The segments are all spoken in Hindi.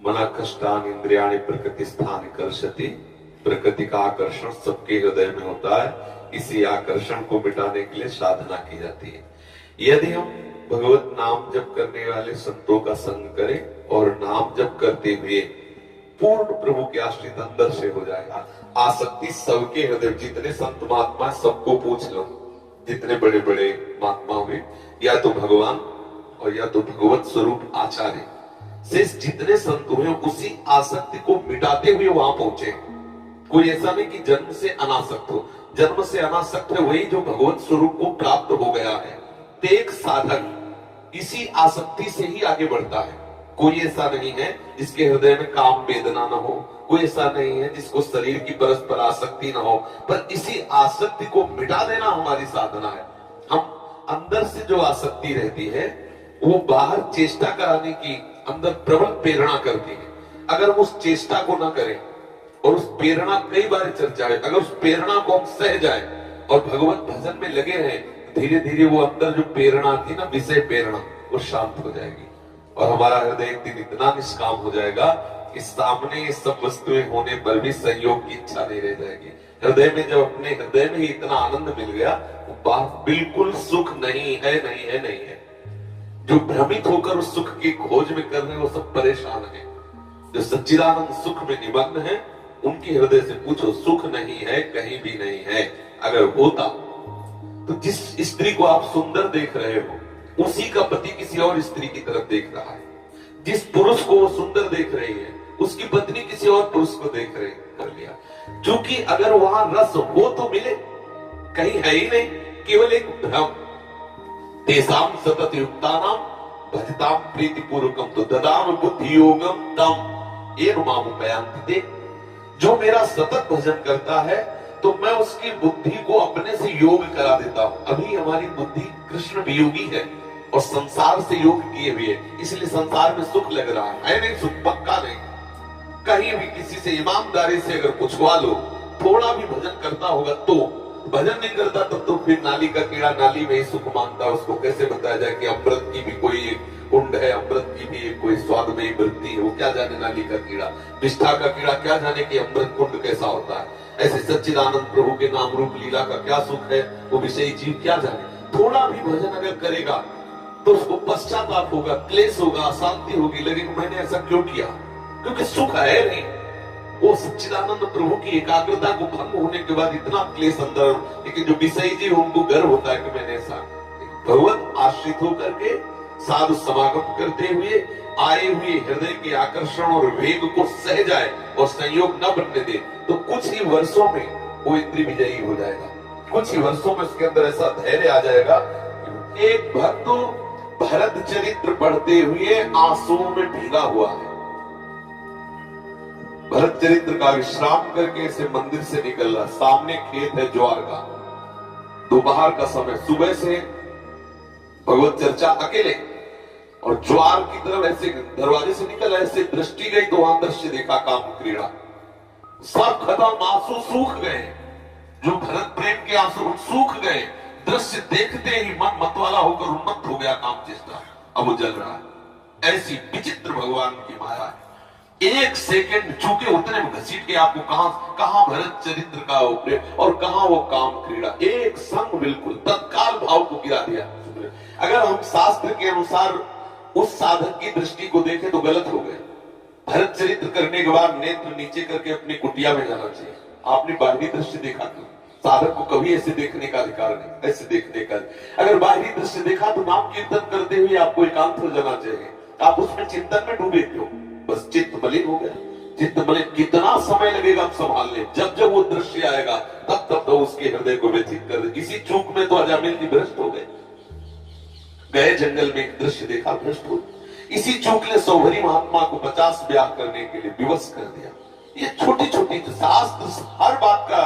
मना कष्टान इंद्रियाणि प्रकृति स्थान कर्षति। प्रकृति का आकर्षण सबके हृदय में होता है। इसी आकर्षण को मिटाने के लिए साधना की जाती है। यदि हम भगवत नाम जप करने वाले संतों का संग करें और नाम जप करते हुए पूर्ण प्रभु के आश्रित अंदर से हो जाएगा। आसक्ति सबके हृदय, जितने संत महात्मा सबको पूछ लो, जितने बड़े बड़े महात्मा हुए, या तो भगवान और या तो भगवत स्वरूप आचार्य से जितने संत हुए उसी आसक्ति को मिटाते हुए वहां पहुंचे। कोई ऐसा नहीं कि जन्म से अनासक्त हो। जन्म से अनासक्त है वही जो भगवत स्वरूप को प्राप्त हो गया है। तो एक साधक इसी आसक्ति से ही आगे बढ़ता है। कोई ऐसा नहीं है जिसके हृदय में काम वेदना न हो, कोई ऐसा नहीं है जिसको शरीर की परस्पर आसक्ति न हो, पर इसी आसक्ति को मिटा देना हमारी साधना है। हम अंदर से जो आसक्ति रहती है वो बाहर चेष्टा कराने की अंदर प्रबल प्रेरणा करती है। अगर हम उस चेष्टा को ना करें और उस प्रेरणा कई बार चर्चा है, अगर उस प्रेरणा को हम सह जाए और भगवत भजन में लगे हैं, धीरे धीरे वो अंदर जो प्रेरणा थी ना, विषय प्रेरणा, वो शांत हो जाएगी और हमारा हृदय एक दिन इतना निष्काम हो जाएगा कि सामने ये सब वस्तुएं होने पर भी संयोग की इच्छा नहीं रह जाएगी। हृदय में जब अपने हृदय में ही इतना आनंद मिल गया, वो बात बिल्कुल सुख नहीं है, नहीं है, नहीं है। जो भ्रमित होकर उस सुख की खोज में कर रहे हैं वो सब परेशान है। जो सच्चिदानंद सुख में निमग्न है उनके हृदय से पूछो, सुख नहीं है, कहीं भी नहीं है। अगर होता तो जिस स्त्री को आप सुंदर देख रहे हो उसी का पति किसी और स्त्री की तरफ देख रहा है। जिस पुरुष को वो सुंदर देख रही है उसकी पत्नी किसी और पुरुष को देख रही कर लिया। क्योंकि अगर वहां रस हो तो मिले, कहीं है ही नहीं, केवल एक भ्रम। तेसाम सतत युक्तानाम भजताम प्रीति पूर्वकम तो ददाम बुद्धि योगम तम ये रुमामु पयांति दे। जो मेरा सतत भजन करता है तो मैं उसकी बुद्धि को अपने से योग करा देता हूं। अभी हमारी बुद्धि कृष्ण वियोगी है और संसार से योग किए हुए, इसलिए संसार में सुख लग रहा है नहीं, सुख पक्का नहीं। कहीं भी किसी से ईमानदारी से अगर पूछवा लो, थोड़ा भी भजन करता होगा तो, भजन नहीं करता तब तो फिर नाली का कीड़ा नाली में ही सुख मानता है। उसको कैसे बताया जाए कि अमृत की भी कोई एक कुंड है, अमृत की भी कोई स्वादमयी वृत्ति है, वो क्या जाने नाली का कीड़ा, निष्ठा का कीड़ा क्या जाने कि अमृत कुंड कैसा होता है। ऐसे सच्चिदानंद प्रभु के नाम रूप लीला का क्या सुख है, वो विषयी जीव क्या जाने। थोड़ा भी भजन अगर करेगा तो उसको पश्चाताप होगा, क्लेश होगा, अशांति होगी, लेकिन मैंने ऐसा क्यों किया, क्योंकि सुख है नहीं। वो सच्चिदानंद प्रभु की एकाग्रता को भंग होने के बाद इतना क्लेश अंदर, लेकिन जो विषयी जीव उनको गर्व होता है कि मैंने ऐसा। भगवत आश्रित होकर के साधु समागम करते हुए आए हुए हृदय के आकर्षण और वेग को सह जाए और संयोग न बनने दे तो कुछ ही वर्षों में वो इंद्रिय विजयी हो जाएगा। कुछ ही वर्षों में उसके अंदर ऐसा धैर्य आ जाएगा। एक भक्त भरत चरित्र पढ़ते हुए आंसुओं में भीगा हुआ है। भरत चरित्र का विश्राम करके इसे मंदिर से निकल रहा, सामने खेत है ज्वार का, दोपहर का समय, सुबह से भगवत चर्चा अकेले और ज्वार की तरफ ऐसे दरवाजे से निकल, ऐसे दृष्टि गई तो वहां दृश्य देखा, काम क्रीड़ा, सब खत्म, आंसू सूख गए। जो भरत प्रेम के आंसू सूख गए, दृश्य देखते ही मन मतवाला होकर उन्मत्त हो गया, काम चेष्टा अब वो जल रहा है। ऐसी विचित्र भगवान की माया है। एक सेकंड चूके उतने में घसीट के आपको कहां भरत चरित्र का प्रेम और कहां वो काम क्रीड़ा, एक संग बिल्कुल तत्काल भाव को गिरा दिया। अगर हम शास्त्र के अनुसार उस साधक की दृष्टि को देखें तो गलत हो गए। भरत चरित्र करने के बाद नेत्र नीचे करके अपनी कुटिया में जाना चाहिए। आपने बाहरी दृश्य देखा तो साधक को कभी ऐसे देखने का अधिकार नहीं, ऐसे देखने का। अगर बाहरी दृश्य देखा तो नाम कीर्तन करते हुए आपको एकांत हो जाना चाहिए। आप उसमें चिंतन में डूबे क्यों, बस चित्त मलिन हो गया। चित्त मलिन कितना समय लगेगा आप संभालने, जब जब वो दृश्य आएगा तब तब तो उसके हृदय को व्यथित कर दे। इसी चूक में तो अजामिल जी भ्रष्ट हो गए, गए जंगल में एक दृश्य देखा, भ्रष्ट हो। इसी चूक ने सौभरी महात्मा को 50 ब्याह करने के लिए विवश कर दिया। ये छोटी छोटी शास्त्र हर बात का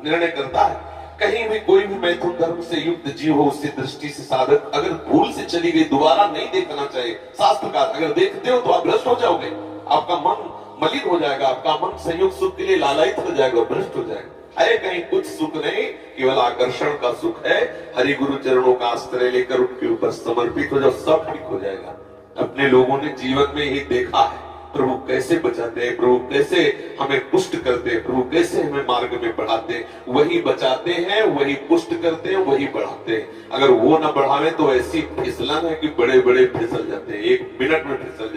निर्णय करता है। कहीं भी कोई भी मैथुन धर्म से युक्त जीव हो, उससे दृष्टि से साधक अगर भूल से चली गई दोबारा नहीं देखना चाहिए। शास्त्र का अगर देखते हो तो आप भ्रष्ट हो जाओगे, आपका मन मलिन हो जाएगा, आपका मन संयोग सुख के लिए लालायित हो जाएगा और भ्रष्ट हो जाएगा। है कहीं कुछ सुख नहीं, केवल आकर्षण का सुख है। हरि गुरु चरणों का आश्रय लेकर उनके ऊपर समर्पित हो जाओ, सब ठीक हो जाएगा। अपने लोगों ने जीवन में ही देखा है, प्रभु कैसे बचाते हैं, प्रभु कैसे हमें पुष्ट करते हैं, प्रभु कैसे हमें मार्ग में बढ़ाते हैं। वही बचाते हैं, वही पुष्ट करते हैं, वही बढ़ाते हैं। अगर वो ना बढ़ावे तो ऐसी फिसलन है कि बड़े बड़े फिसल जाते हैं, 1 मिनट में फिसल जाते हैं।